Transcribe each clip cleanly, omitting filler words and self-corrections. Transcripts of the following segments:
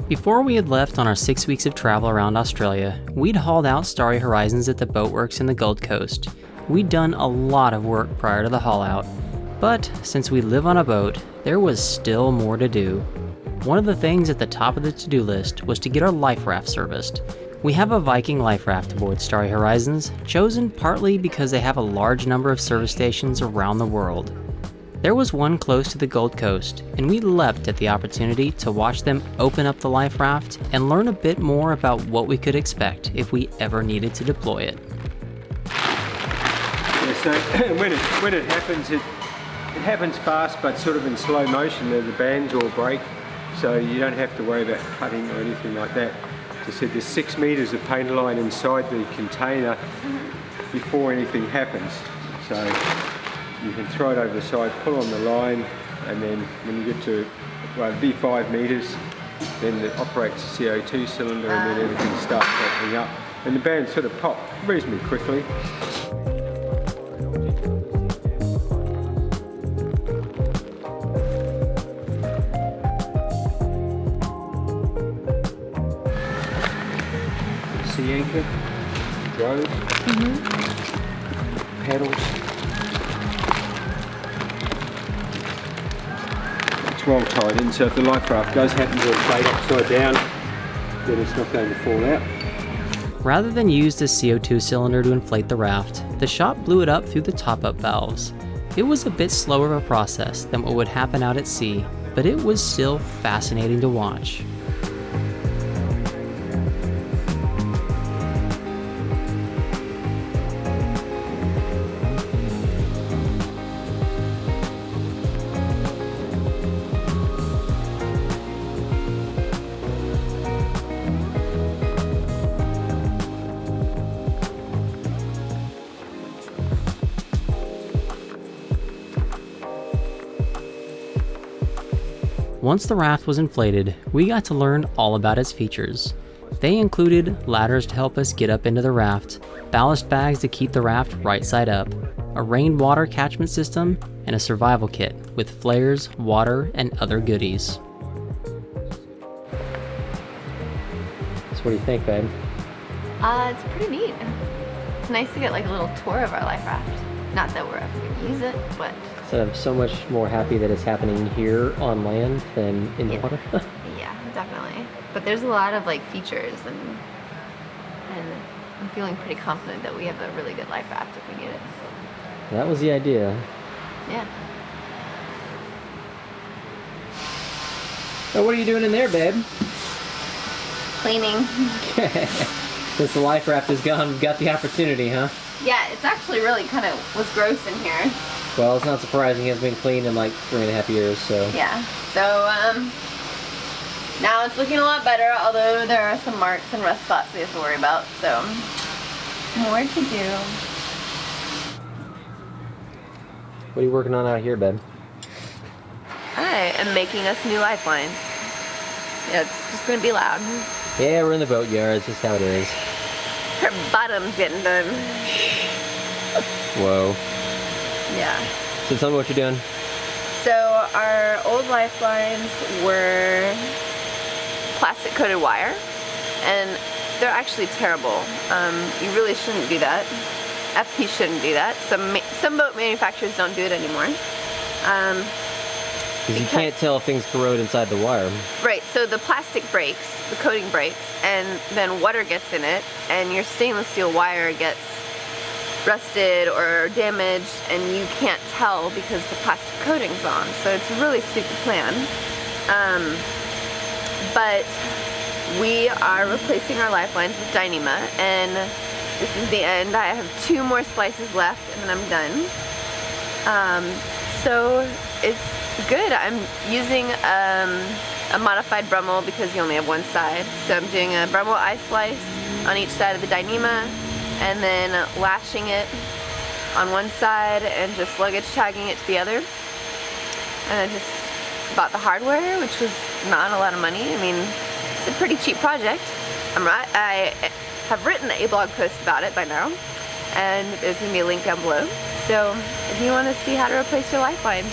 Before we had left on our 6 weeks of travel around Australia, we'd hauled out Starry Horizons at the boatworks in the Gold Coast. We'd done a lot of work prior to the haul out, but since we live on a boat, there was still more to do. One of the things at the top of the to-do list was to get our life raft serviced. We have a Viking life raft aboard Starry Horizons, chosen partly because they have a large number of service stations around the world. There was one close to the Gold Coast, and we leapt at the opportunity to watch them open up the life raft and learn a bit more about what we could expect if we ever needed to deploy it. Yeah, so when it happens fast, but sort of in slow motion. The bands all break, so you don't have to worry about cutting or anything like that. As I said, there's 6 meters of painter line inside the container before anything happens. So you can throw it over the side, pull on the line, and then when you get to, well, it'd be 5 meters, then it operates the CO2 cylinder, and then everything starts opening up. And the bands sort of pop reasonably quickly. Sea anchor, drogue, paddles. It's well tied in, so if the life raft does happen to inflate upside down, then it's not going to fall out. Rather than use the CO2 cylinder to inflate the raft, the shop blew it up through the top-up valves. It was a bit slower of a process than what would happen out at sea, but it was still fascinating to watch. Once the raft was inflated, we got to learn all about its features. They included ladders to help us get up into the raft, ballast bags to keep the raft right side up, a rainwater catchment system, and a survival kit with flares, water, and other goodies. So what do you think, babe? It's pretty neat. It's nice to get like a little tour of our life raft. Not that we're ever going to use it, but... So I'm so much more happy that it's happening here on land than in the water. Yeah, definitely. But there's a lot of like features, and I'm feeling pretty confident that we have a really good life raft if we need it. That was the idea. Yeah. So what are you doing in there, babe? Cleaning. Since the life raft is gone, we've got the opportunity, huh? Yeah, it's actually really kind of was gross in here. Well, it's not surprising. It hasn't been cleaned in like 3.5 years, so. Yeah, so now it's looking a lot better, although there are some marks and rust spots we have to worry about, so more to do. What are you working on out here, babe? I am making us new lifelines. Yeah, it's just gonna be loud. Yeah, we're in the boatyard. It's just how it is. Her bottom's getting done. Whoa. Yeah. So tell me what you're doing. So our old lifelines were plastic coated wire, and they're actually terrible. You really shouldn't do that. FP shouldn't do that. Some boat manufacturers don't do it anymore. Because you can't tell if things corrode inside the wire. Right, so the plastic breaks, the coating breaks, and then water gets in it, and your stainless steel wire gets rusted or damaged, and you can't tell because the plastic coating's on. So it's a really stupid plan. But we are replacing our lifelines with Dyneema, and this is the end. I have 2 more splices left, and then I'm done. So it's good. I'm using a modified Brummel because you only have one side. So I'm doing a Brummel I-splice on each side of the Dyneema, and then lashing it on one side and just luggage tagging it to the other. And I just bought the hardware, which was not a lot of money. I mean, it's a pretty cheap project. I have written a blog post about it by now, and there's going to be a link down below. So if you want to see how to replace your lifelines,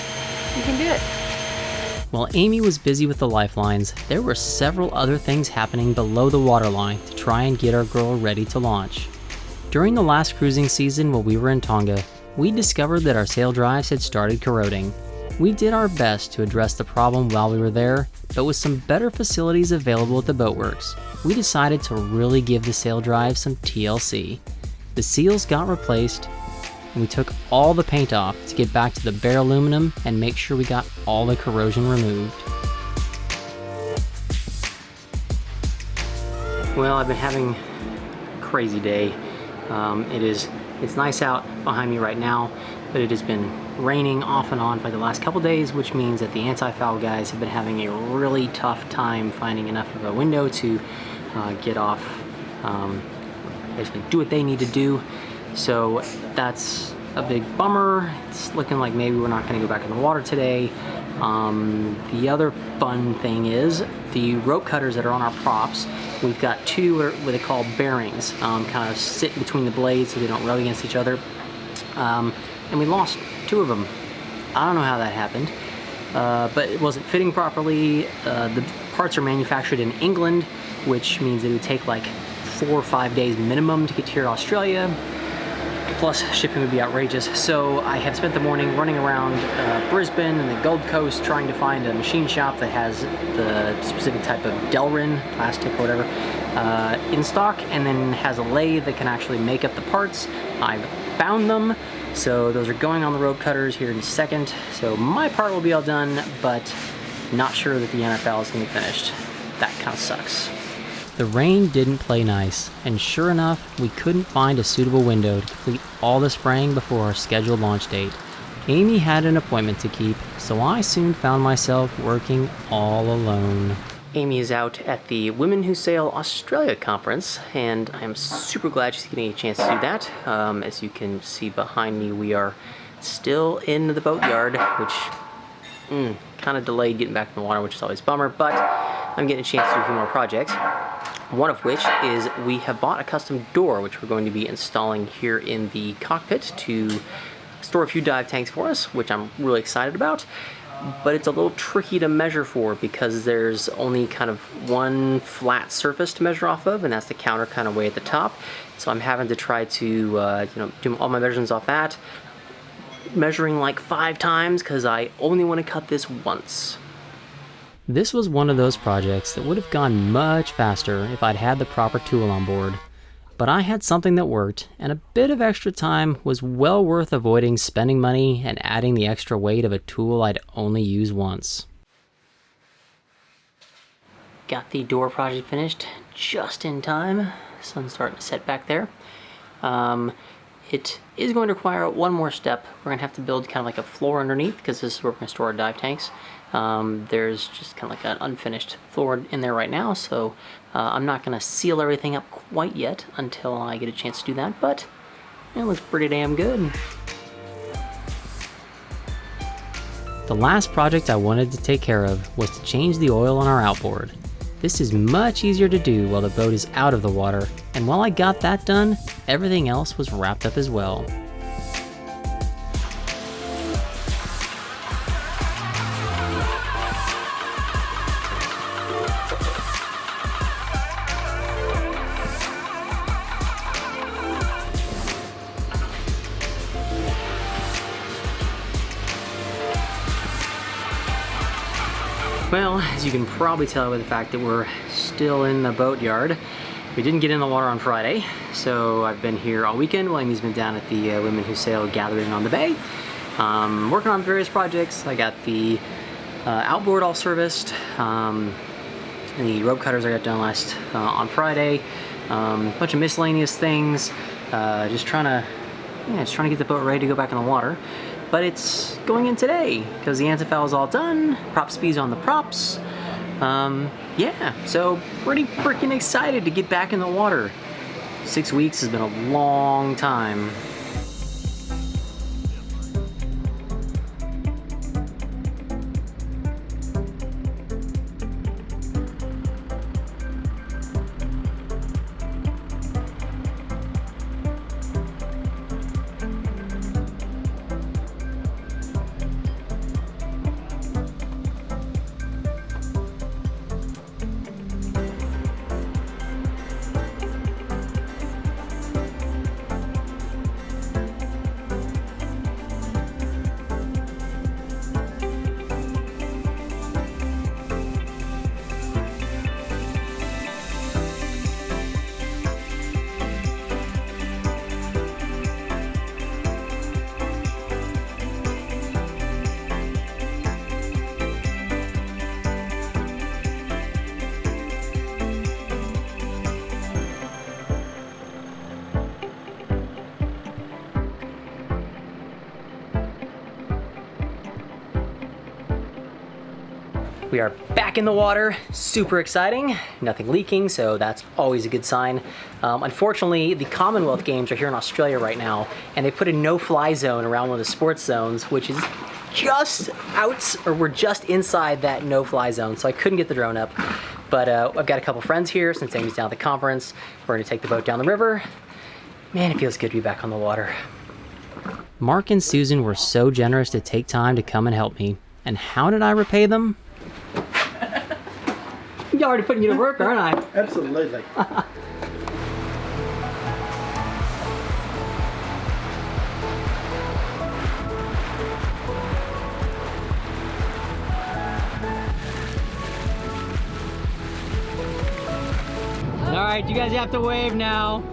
you can do it. While Amy was busy with the lifelines, there were several other things happening below the waterline to try and get our girl ready to launch. During the last cruising season while we were in Tonga, we discovered that our sail drives had started corroding. We did our best to address the problem while we were there, but with some better facilities available at the Boatworks, we decided to really give the sail drive some TLC. The seals got replaced, and we took all the paint off to get back to the bare aluminum and make sure we got all the corrosion removed. Well, I've been having a crazy day. It's nice out behind me right now, but it has been raining off and on for the last couple days, which means that the anti-foul guys have been having a really tough time finding enough of a window to get off, basically do what they need to do. So that's a big bummer. It's looking like maybe we're not going to go back in the water today. The other fun thing is the rope cutters that are on our props. We've got two what they call bearings, kind of sit between the blades so they don't rub against each other. And we lost two of them. I don't know how that happened, but it wasn't fitting properly. The parts are manufactured in England, which means it would take like 4 or 5 days minimum to get here to Australia. Plus shipping would be outrageous. So I have spent the morning running around Brisbane and the Gold Coast trying to find a machine shop that has the specific type of Delrin, plastic or whatever, in stock, and then has a lathe that can actually make up the parts. I've found them, so those are going on the rope cutters here in a second. So my part will be all done, but not sure that the NFL is going to be finished. That kind of sucks. The rain didn't play nice, and sure enough, we couldn't find a suitable window to complete all the spraying before our scheduled launch date. Amy had an appointment to keep, so I soon found myself working all alone. Amy is out at the Women Who Sail Australia conference, and I am super glad she's getting a chance to do that. As you can see behind me, we are still in the Boatyard, which kind of delayed getting back in the water, which is always a bummer, but I'm getting a chance to do a few more projects. One of which is we have bought a custom door, which we're going to be installing here in the cockpit to store a few dive tanks for us, which I'm really excited about. But it's a little tricky to measure for because there's only kind of one flat surface to measure off of, and that's the counter kind of way at the top. So I'm having to try to do all my measurements off that, measuring like 5 times because I only want to cut this once. This was one of those projects that would have gone much faster if I'd had the proper tool on board. But I had something that worked, and a bit of extra time was well worth avoiding spending money and adding the extra weight of a tool I'd only use once. Got the door project finished just in time. Sun's starting to set back there. It is going to require one more step. We're going to have to build kind of like a floor underneath because this is where we're going to store our dive tanks. There's just kind of like an unfinished floor in there right now, so I'm not going to seal everything up quite yet until I get a chance to do that, but it looks pretty damn good. The last project I wanted to take care of was to change the oil on our outboard. This is much easier to do while the boat is out of the water, and while I got that done, everything else was wrapped up as well. Well, as you can probably tell by the fact that we're still in the Boatyard, we didn't get in the water on Friday, so I've been here all weekend while Amy's been down at the Women Who Sail gathering on the bay. Working on various projects. I got the outboard all serviced, and the rope cutters I got done last on Friday. Bunch of miscellaneous things. Just trying to get the boat ready to go back in the water. But it's going in today because the antifoul is all done. Prop speed's on the props. Yeah, so pretty freaking excited to get back in the water. 6 weeks has been a long time. We are back in the water, super exciting. Nothing leaking, so that's always a good sign. Unfortunately, the Commonwealth Games are here in Australia right now, and they put a no-fly zone around one of the sports zones, which is just out, or we're just inside that no-fly zone, so I couldn't get the drone up. But I've got a couple friends here since Amy's down at the conference. We're gonna take the boat down the river. Man, it feels good to be back on the water. Mark and Susan were so generous to take time to come and help me. And how did I repay them? You're already putting you to work, aren't I? Absolutely. All right, you guys have to wave now.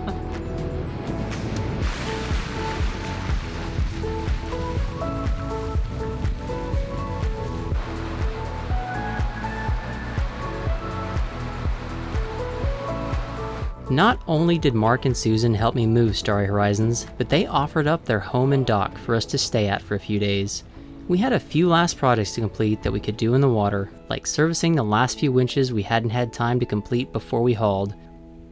Not only did Mark and Susan help me move Starry Horizons, but they offered up their home and dock for us to stay at for a few days. We had a few last projects to complete that we could do in the water, like servicing the last few winches we hadn't had time to complete before we hauled,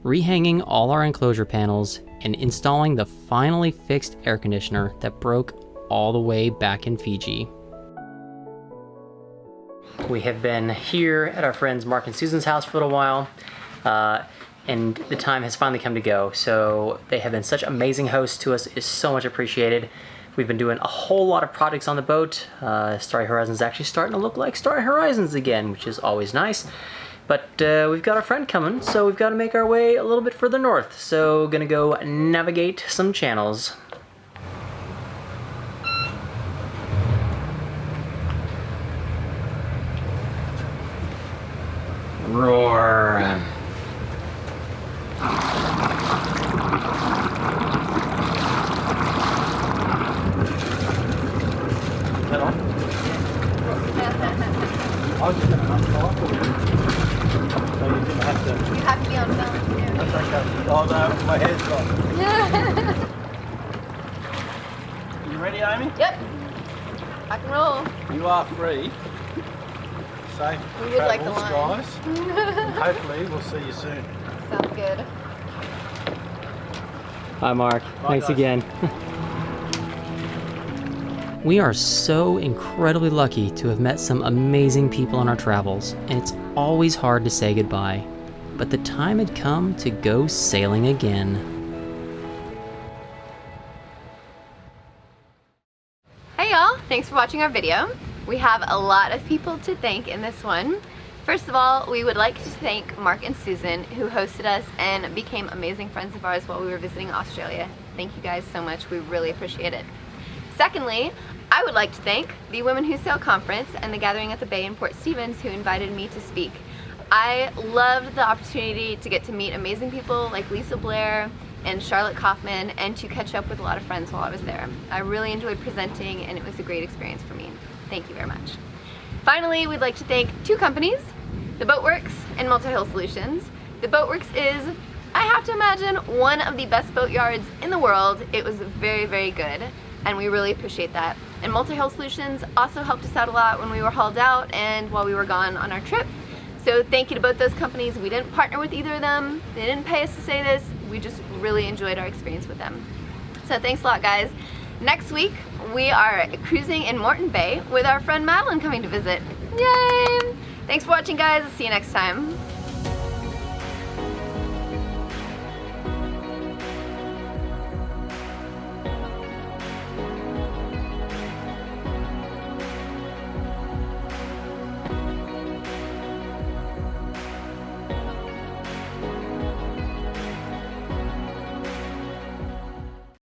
rehanging all our enclosure panels, and installing the finally fixed air conditioner that broke all the way back in Fiji. We have been here at our friends Mark and Susan's house for a little while, and the time has finally come to go. So they have been such amazing hosts to us. It's so much appreciated. We've been doing a whole lot of projects on the boat. Starry Horizons is actually starting to look like Starry Horizons again, which is always nice. But we've got our friend coming, so we've got to make our way a little bit further north. So gonna go navigate some channels. Roar. I was just going to untie for you. So you didn't have to. You have to be on film too. That's okay. Oh no, my hair's gone. You ready, Amy? Yep. I can roll. You are free. Safe We would like the travels, line. guys. And hopefully we'll see you soon. Sounds good. Hi, Mark. Bye, Thanks guys. again. We are so incredibly lucky to have met some amazing people on our travels, and it's always hard to say goodbye. But the time had come to go sailing again. Hey y'all, thanks for watching our video. We have a lot of people to thank in this one. First of all, we would like to thank Mark and Susan, who hosted us and became amazing friends of ours while we were visiting Australia. Thank you guys so much, we really appreciate it. Secondly, I would like to thank the Women Who Sail Conference and the Gathering at the Bay in Port Stevens who invited me to speak. I loved the opportunity to get to meet amazing people like Lisa Blair and Charlotte Kaufman and to catch up with a lot of friends while I was there. I really enjoyed presenting and it was a great experience for me. Thank you very much. Finally, we'd like to thank two companies, The Boatworks and Multi-Hull Solutions. The Boatworks is, I have to imagine, one of the best boatyards in the world. It was very, very good, and we really appreciate that. And Multi-Hull Solutions also helped us out a lot when we were hauled out and while we were gone on our trip. So thank you to both those companies. We didn't partner with either of them. They didn't pay us to say this. We just really enjoyed our experience with them. So thanks a lot, guys. Next week, we are cruising in Moreton Bay with our friend Madeline coming to visit. Yay! Thanks for watching, guys. I'll see you next time.